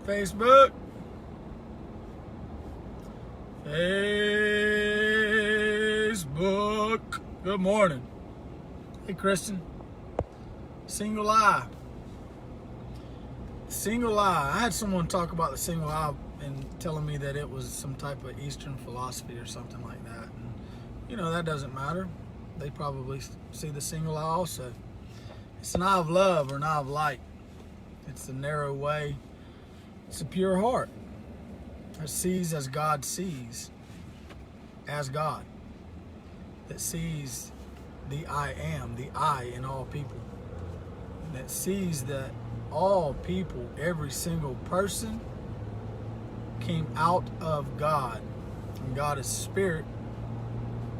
Facebook. Facebook. Good morning. Hey, Kristen. Single eye. Single eye. I had someone talk about the single eye and telling me that it was some type of Eastern philosophy or something like that. And, you know, that doesn't matter. They probably see the single eye also. It's an eye of love or an eye of light. It's the narrow way. It's a pure heart that sees as God sees, as God, that sees the I am, the I in all people, that sees that all people, every single person came out of God, and God is spirit,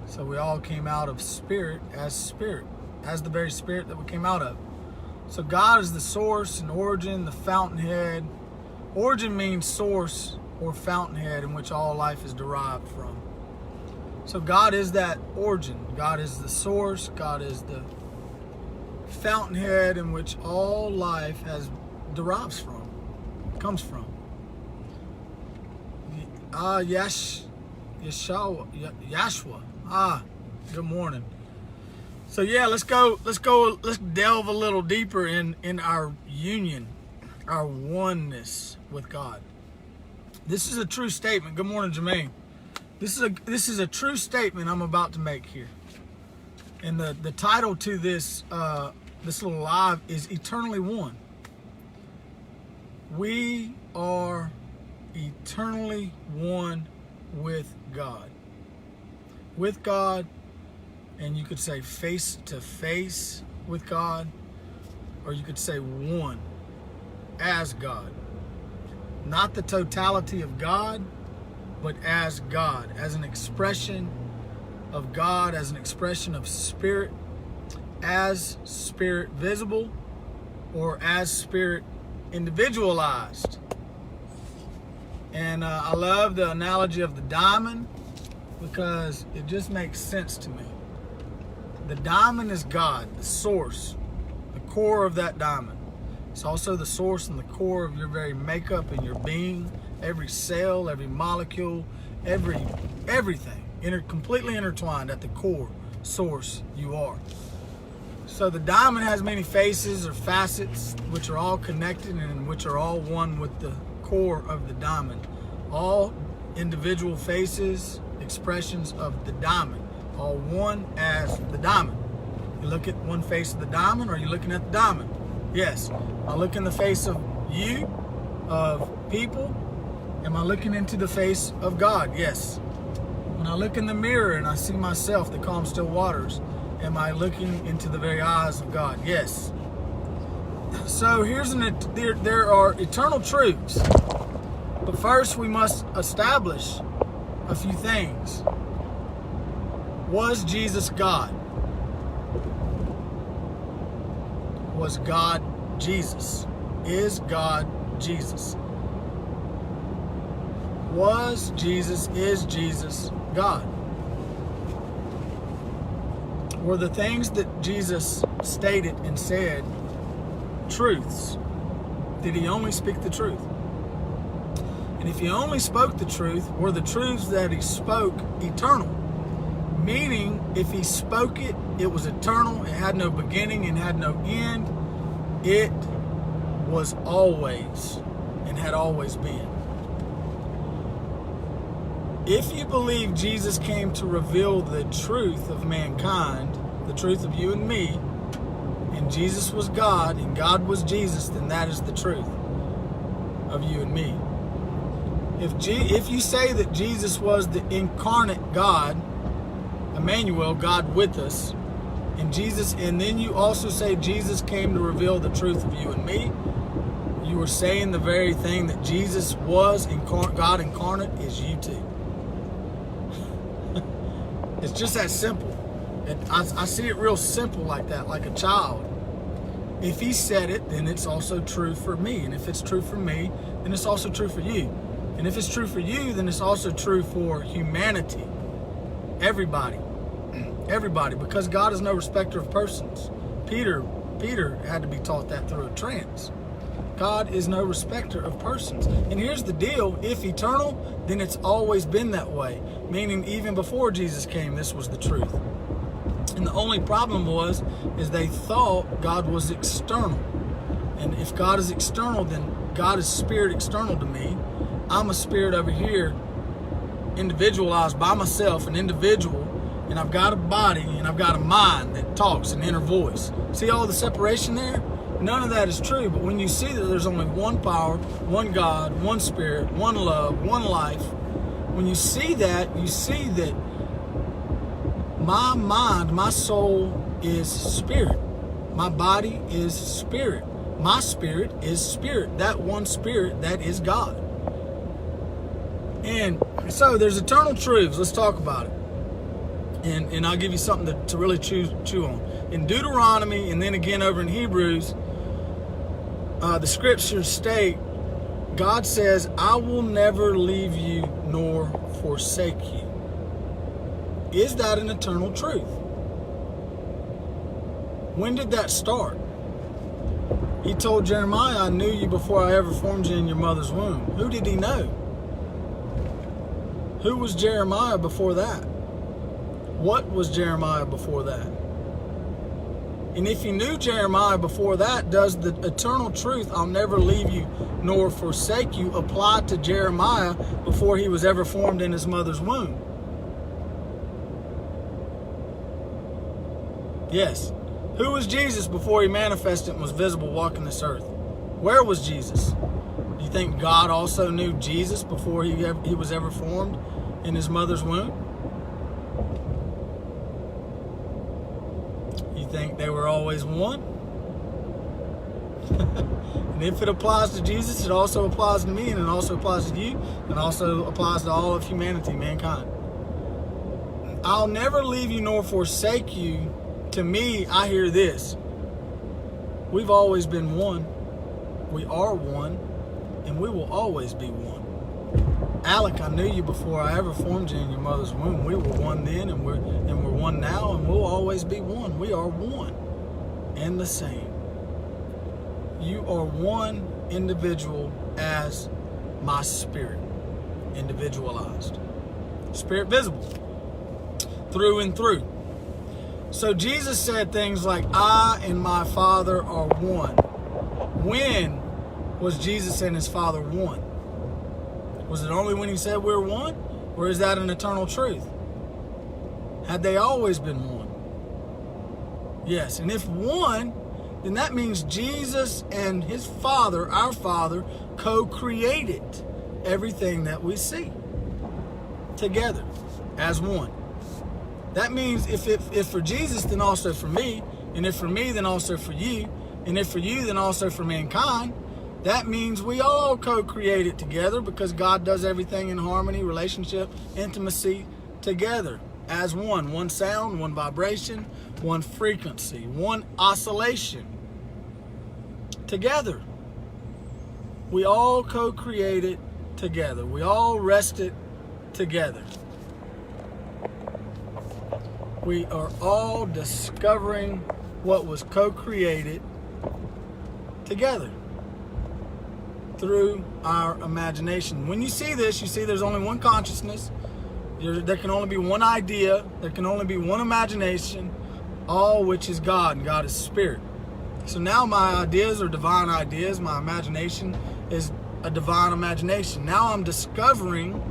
so we all came out of spirit, as the very spirit that we came out of. So God is the source and origin, the fountainhead. Origin means source or fountainhead in which all life is derived from. So God is that origin. God is the source. God is the fountainhead in which all life derives from, comes from. Yeshua. Good morning. So yeah, let's delve a little deeper in our union, our oneness with God. This is a true statement. Good morning, Jermaine. This is a true statement I'm about to make here. And the title to this little live is Eternally One. We are eternally one with God. With God, and you could say face to face with God, or you could say one as God. Not the totality of God, but as God, as an expression of God, as an expression of spirit, as spirit visible, or as spirit individualized. And I love the analogy of the diamond because it just makes sense to me. The diamond is God, the source, the core of that diamond. It's also the source and the core of your very makeup and your being, every cell, every molecule, everything, completely intertwined at the core source you are. So the diamond has many faces or facets which are all connected and which are all one with the core of the diamond. All individual faces, expressions of the diamond, all one as the diamond. You look at one face of the diamond, or are you looking at the diamond? Yes. I look in the face of you, of people. Am I looking into the face of God? Yes. When I look in the mirror and I see myself, the calm, still waters, am I looking into the very eyes of God? Yes. So there are eternal truths. But first we must establish a few things. Was Jesus God? Was God Jesus? Is God Jesus? Is Jesus God? Were the things that Jesus stated and said truths? Did he only speak the truth? And if he only spoke the truth, were the truths that he spoke eternal? Meaning, if he spoke it, it was eternal, it had no beginning and had no end. It was always and had always been. If you believe Jesus came to reveal the truth of mankind, the truth of you and me, and Jesus was God and God was Jesus, then that is the truth of you and me. If you say that Jesus was the incarnate God, Emmanuel, God with us, and then you also say Jesus came to reveal the truth of you and me, you are saying the very thing that Jesus was, God incarnate, is you too. It's just that simple. I see it real simple like that, like a child. If he said it, then it's also true for me. And if it's true for me, then it's also true for you. And if it's true for you, then it's also true for humanity. Everybody. Everybody, because God is no respecter of persons. Peter had to be taught that through a trance. God is no respecter of persons. And here's the deal, if eternal, then it's always been that way. Meaning even before Jesus came, this was the truth. And the only problem is they thought God was external. And if God is external, then God is spirit external to me. I'm a spirit over here, individualized by myself, an individual, and I've got a body and I've got a mind that talks, an inner voice. See all the separation there? None of that is true. But when you see that there's only one power, one God, one spirit, one love, one life, when you see that, you see that my mind, my soul is spirit. My body is spirit. My spirit is spirit. That one spirit, that is God. And so there's eternal truths. Let's talk about it. And I'll give you something to really chew on. In Deuteronomy and then again over in Hebrews, the scriptures state, God says, I will never leave you nor forsake you. Is that an eternal truth? When did that start? He told Jeremiah, I knew you before I ever formed you in your mother's womb. Who did he know? Who was Jeremiah before that? What was Jeremiah before that? And if you knew Jeremiah before that, does the eternal truth, I'll never leave you nor forsake you, apply to Jeremiah before he was ever formed in his mother's womb? Yes. Who was Jesus before he manifested and was visible walking this earth? Where was Jesus? Do you think God also knew Jesus before he was ever formed in his mother's womb? You think they were always one? And if it applies to Jesus, it also applies to me, and it also applies to you, and also applies to all of humanity, mankind. I'll never leave you nor forsake you. To me, I hear this. We've always been one. We are one, and we will always be one. Alec, I knew you before I ever formed you in your mother's womb. We were one then, and we're one now, and we'll always be one. We are one and the same. You are one individual as my spirit, individualized. Spirit visible, through and through. So Jesus said things like, I and my Father are one. When was Jesus and his Father one? Was it only when he said we're one? Or is that an eternal truth? Had they always been one? Yes, and if one, then that means Jesus and his Father, our Father, co-created everything that we see together as one. That means if for Jesus, then also for me, and if for me, then also for you, and if for you, then also for mankind. That means we all co-create it together because God does everything in harmony, relationship, intimacy together as one. One sound, one vibration, one frequency, one oscillation together. We all co-create it together. We all rest it together. We are all discovering what was co-created together through our imagination. When you see this, you see there's only one consciousness. There can only be one idea. There can only be one imagination, all which is God, and God is spirit. So now my ideas are divine ideas. My imagination is a divine imagination. Now I'm discovering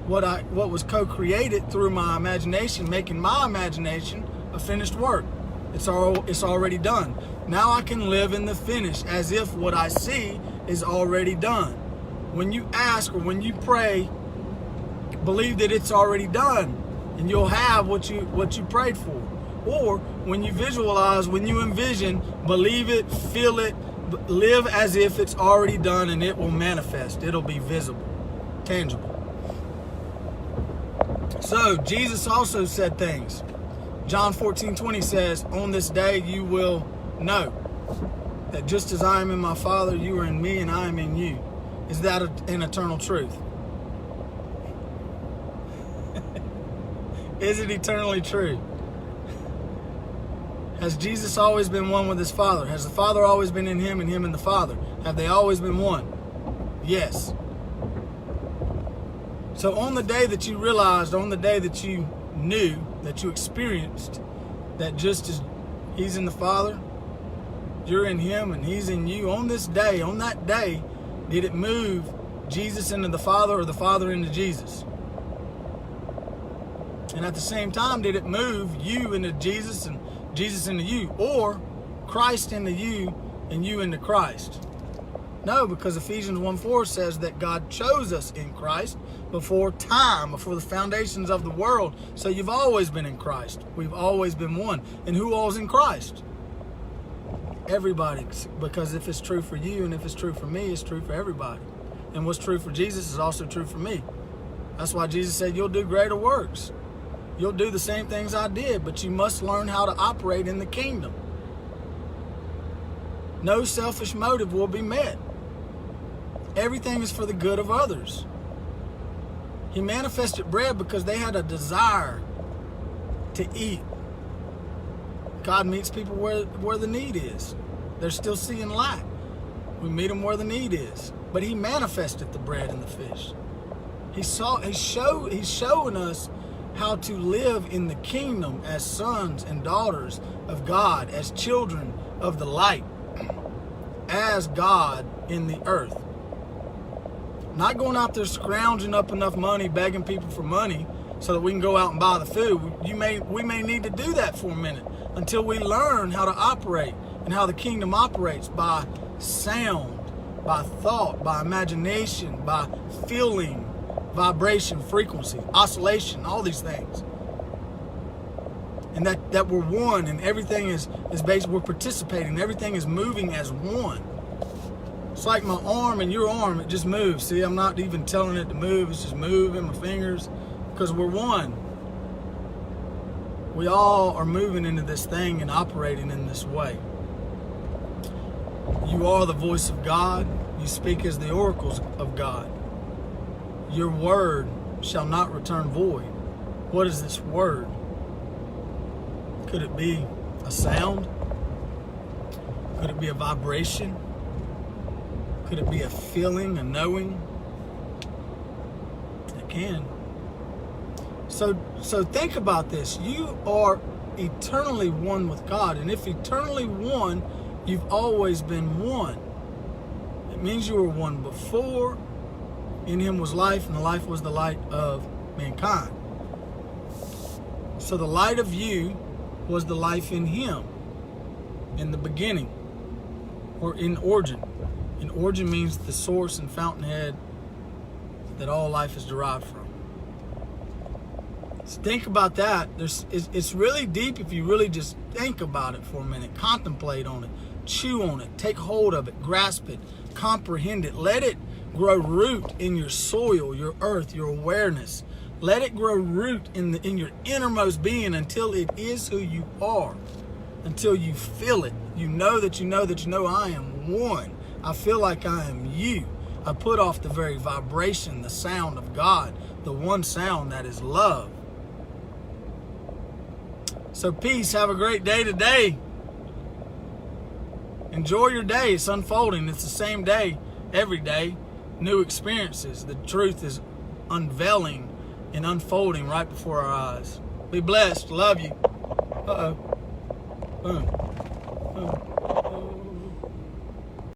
what was co-created through my imagination, making my imagination a finished work. It's already done. Now I can live in the finish as if what I see is already done. When you ask or when you pray, believe that it's already done, and you'll have what you prayed for. Or when you visualize, when you envision, believe it, feel it, live as if it's already done, and it will manifest. It'll be visible, tangible. So Jesus also said things. John 14:20 says, on this day you will know that just as I am in my Father, you are in me, and I am in you. Is that an eternal truth? Is it eternally true? Has Jesus always been one with his Father? Has the Father always been in him and him in the Father? Have they always been one? Yes. So on the day that you realized, on the day that you knew, that you experienced, that just as he's in the Father, you're in him and he's in you, on this day, on that day, did it move Jesus into the Father or the Father into Jesus? And at the same time, did it move you into Jesus and Jesus into you, or Christ into you and you into Christ? No, because Ephesians 1:4 says that God chose us in Christ before time, before the foundations of the world. So you've always been in Christ. We've always been one. And who all's in Christ? Everybody. Because if it's true for you and if it's true for me, it's true for everybody. And what's true for Jesus is also true for me. That's why Jesus said, you'll do greater works. You'll do the same things I did, but you must learn how to operate in the kingdom. No selfish motive will be met. Everything is for the good of others. He manifested bread because they had a desire to eat. God meets people where the need is. They're still seeing lack. We meet them where the need is. But he manifested the bread and the fish. He's showing us how to live in the kingdom as sons and daughters of God, as children of the light, as God in the earth. Not going out there scrounging up enough money, begging people for money so that we can go out and buy the food. We may need to do that for a minute until we learn how to operate and how the kingdom operates by sound, by thought, by imagination, by feeling, vibration, frequency, oscillation, all these things. And that we're one and everything is based, we're participating, everything is moving as one. It's like my arm and your arm, it just moves. See, I'm not even telling it to move, it's just moving my fingers because we're one. We all are moving into this thing and operating in this way. You are the voice of God. You speak as the oracles of God. Your word shall not return void. What is this word? Could it be a sound? Could it be a vibration? Could it be a feeling, a knowing? It can. So think about this. You are eternally one with God. And if eternally one, you've always been one. It means you were one before. In him was life, and the life was the light of mankind. So the light of you was the life in him, in the beginning, or in origin. And origin means the source and fountainhead that all life is derived from. So think about that. It's really deep if you really just think about it for a minute. Contemplate on it. Chew on it. Take hold of it. Grasp it. Comprehend it. Let it grow root in your soil, your earth, your awareness. Let it grow root in your innermost being until it is who you are. Until you feel it. You know that you know that you know I am one. I feel like I am you. I put off the very vibration, the sound of God, the one sound that is love. So peace. Have a great day today. Enjoy your day. It's unfolding. It's the same day every day. New experiences. The truth is unveiling and unfolding right before our eyes. Be blessed. Love you. Uh-oh. Boom.